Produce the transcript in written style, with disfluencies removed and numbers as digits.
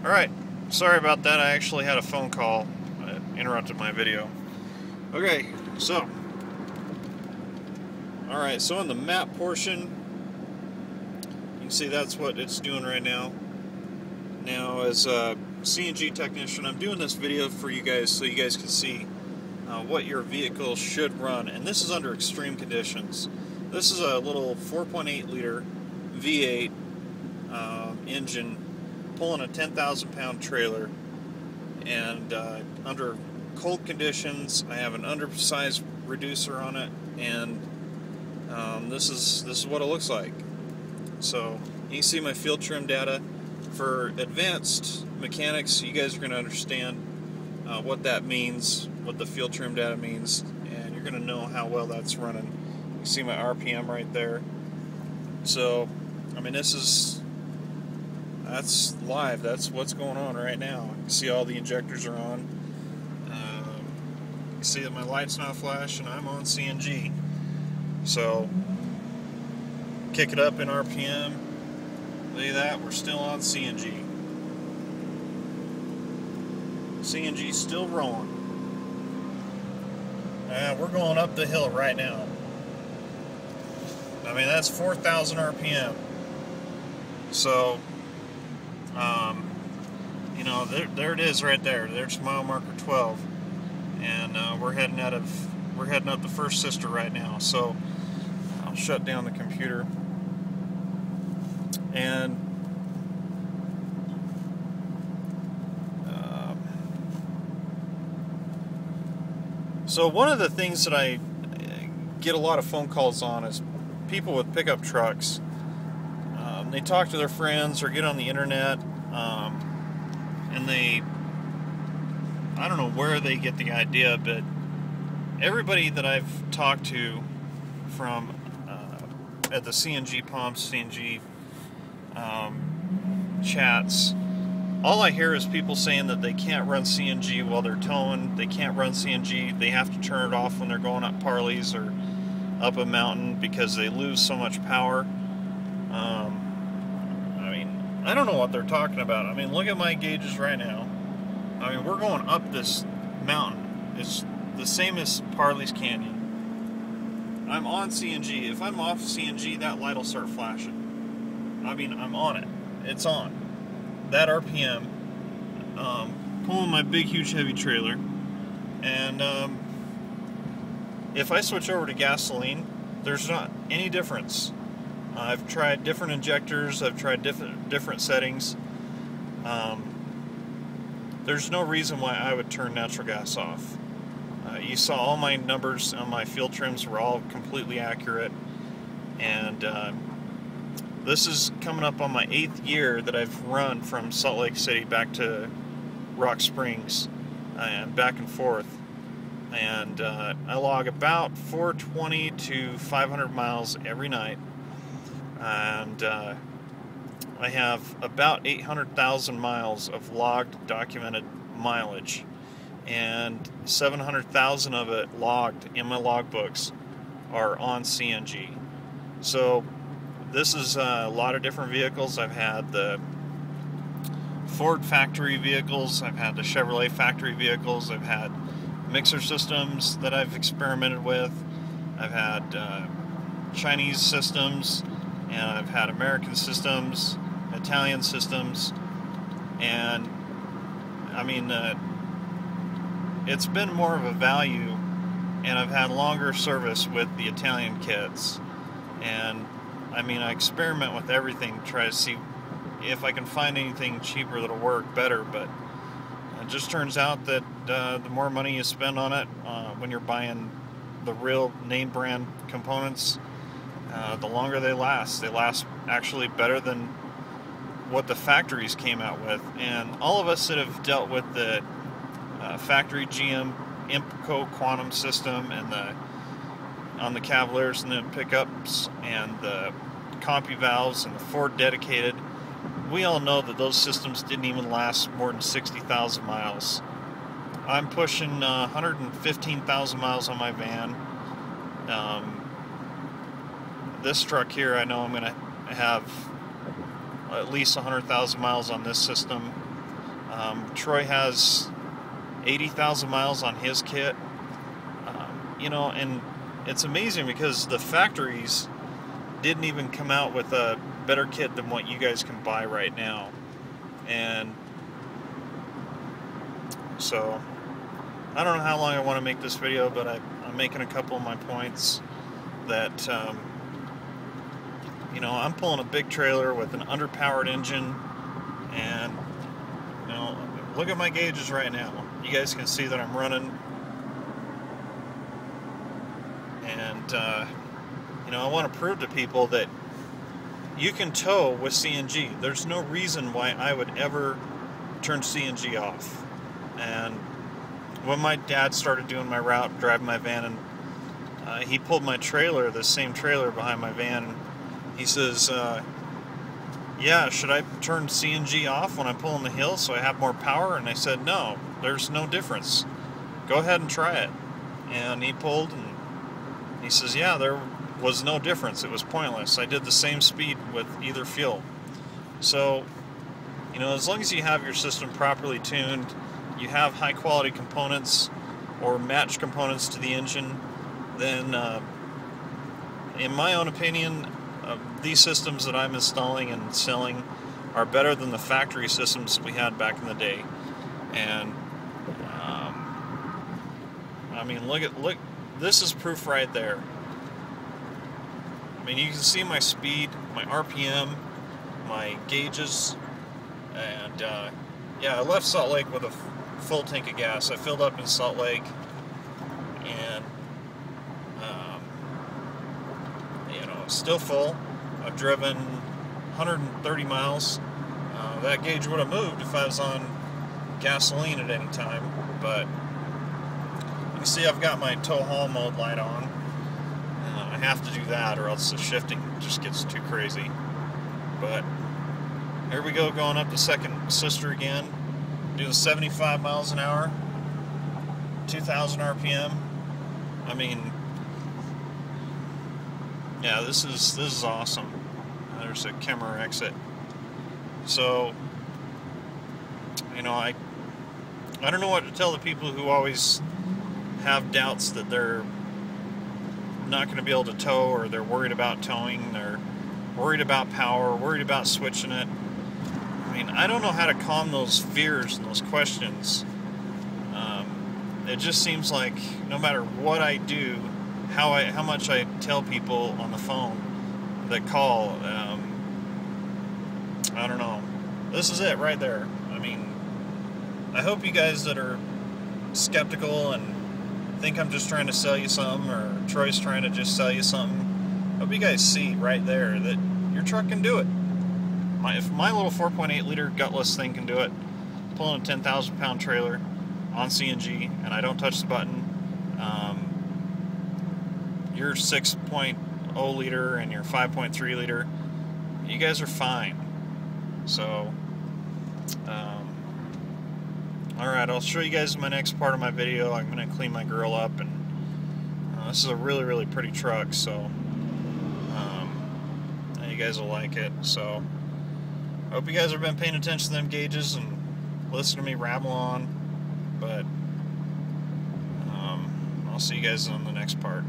Alright, sorry about that. I actually had a phone call that interrupted my video. Okay, so alright, so on the map portion, you can see that's what it's doing right now. Now, as a CNG technician, I'm doing this video for you guys so you guys can see what your vehicle should run, and this is under extreme conditions. This is a little 4.8 liter V8 engine pulling a 10,000 pound trailer, and under cold conditions I have an undersized reducer on it, and this is what it looks like. So you can see my field trim data. For advanced mechanics, you guys are going to understand what that means, what the field trim data means, and you're going to know how well that's running. You see my RPM right there. So, I mean, that's live. That's what's going on right now. You see all the injectors are on. You see that my light's not flashing. I'm on CNG. So, kick it up in RPM. Look at that, we're still on CNG. CNG's still rolling. We're going up the hill right now. I mean, that's 4,000 RPM. So, you know, there it is right there. There's mile marker 12, and we're heading up the first sister right now. So, I'll shut down the computer. And so one of the things that I get a lot of phone calls on is people with pickup trucks. They talk to their friends or get on the internet, and I don't know where they get the idea, but everybody that I've talked to from at the CNG pumps, CNG chats, all I hear is people saying that they can't run CNG while they're towing. They can't run CNG. They have to turn it off when they're going up Parleys or up a mountain because they lose so much power. I mean, I don't know what they're talking about. I mean, look at my gauges right now. I mean, we're going up this mountain. It's the same as Parley's Canyon. I'm on CNG. If I'm off CNG, that light will start flashing. I mean, I'm on it. It's on. That RPM, pulling my big, huge, heavy trailer, and if I switch over to gasoline, there's not any difference. I've tried different injectors, I've tried different settings. There's no reason why I would turn natural gas off. You saw all my numbers on my field trims were all completely accurate, and this is coming up on my 8th year that I've run from Salt Lake City back to Rock Springs and back and forth. And I log about 420 to 500 miles every night. And I have about 800,000 miles of logged, documented mileage. And 700,000 of it logged in my logbooks are on CNG. So this is a lot of different vehicles. I've had the Ford factory vehicles, I've had the Chevrolet factory vehicles, I've had mixer systems that I've experimented with, I've had Chinese systems, and I've had American systems, Italian systems, and I mean, it's been more of a value, and I've had longer service with the Italian kits, and I mean, I experiment with everything to try to see if I can find anything cheaper that'll work better, but it just turns out that the more money you spend on it, when you're buying the real name brand components, the longer they last. They last actually better than what the factories came out with. And all of us that have dealt with the factory GM Imco Quantum system and on the Cavaliers and the pickups and the compu valves and the Ford dedicated, we all know that those systems didn't even last more than 60,000 miles. I'm pushing 115,000 miles on my van. This truck here, I know I'm going to have at least 100,000 miles on this system. Troy has 80,000 miles on his kit. You know, and it's amazing because the factories didn't even come out with a better kit than what you guys can buy right now. And so I don't know how long I want to make this video, but I'm making a couple of my points that you know, I'm pulling a big trailer with an underpowered engine, and you know, look at my gauges right now. You guys can see that I'm running, and you know, I want to prove to people that you can tow with CNG. There's no reason why I would ever turn CNG off. And when my dad started doing my route, driving my van, and he pulled my trailer, the same trailer behind my van, and he says, yeah, should I turn CNG off when I'm pulling the hill so I have more power? And I said, no, there's no difference. Go ahead and try it. And he pulled, and he says, yeah, there was no difference. It was pointless. I did the same speed with either fuel. So, you know, as long as you have your system properly tuned, you have high quality components or match components to the engine, then in my own opinion, these systems that I'm installing and selling are better than the factory systems we had back in the day. And I mean, look, this is proof right there. I mean, you can see my speed, my RPM, my gauges, and yeah, I left Salt Lake with a full tank of gas. I filled up in Salt Lake, and you know, it's still full. I've driven 130 miles. That gauge would have moved if I was on gasoline at any time, but you can see I've got my tow haul mode light on. I have to do that, or else the shifting just gets too crazy. But here we go, going up the second sister again, doing 75 miles an hour, 2,000 RPM. I mean, yeah, this is awesome. There's a camera exit. So, you know, I don't know what to tell the people who always have doubts that they're not going to be able to tow, or they're worried about towing, they're worried about power, worried about switching it. I mean, I don't know how to calm those fears and those questions. It just seems like no matter what I do, how much I tell people on the phone that call, I don't know. This is it right there. I mean, I hope you guys that are skeptical and think I'm just trying to sell you something, or Troy's trying to just sell you something, hope you guys see right there that your truck can do it. If my little 4.8 liter gutless thing can do it, pulling a 10,000 pound trailer on CNG, and I don't touch the button, your 6.0 liter and your 5.3 liter, you guys are fine. So, alright, I'll show you guys my next part of my video. I'm going to clean my grill up, and this is a really, really pretty truck, so you guys will like it. So, I hope you guys have been paying attention to them gauges and listen to me ramble on, but I'll see you guys on the next part.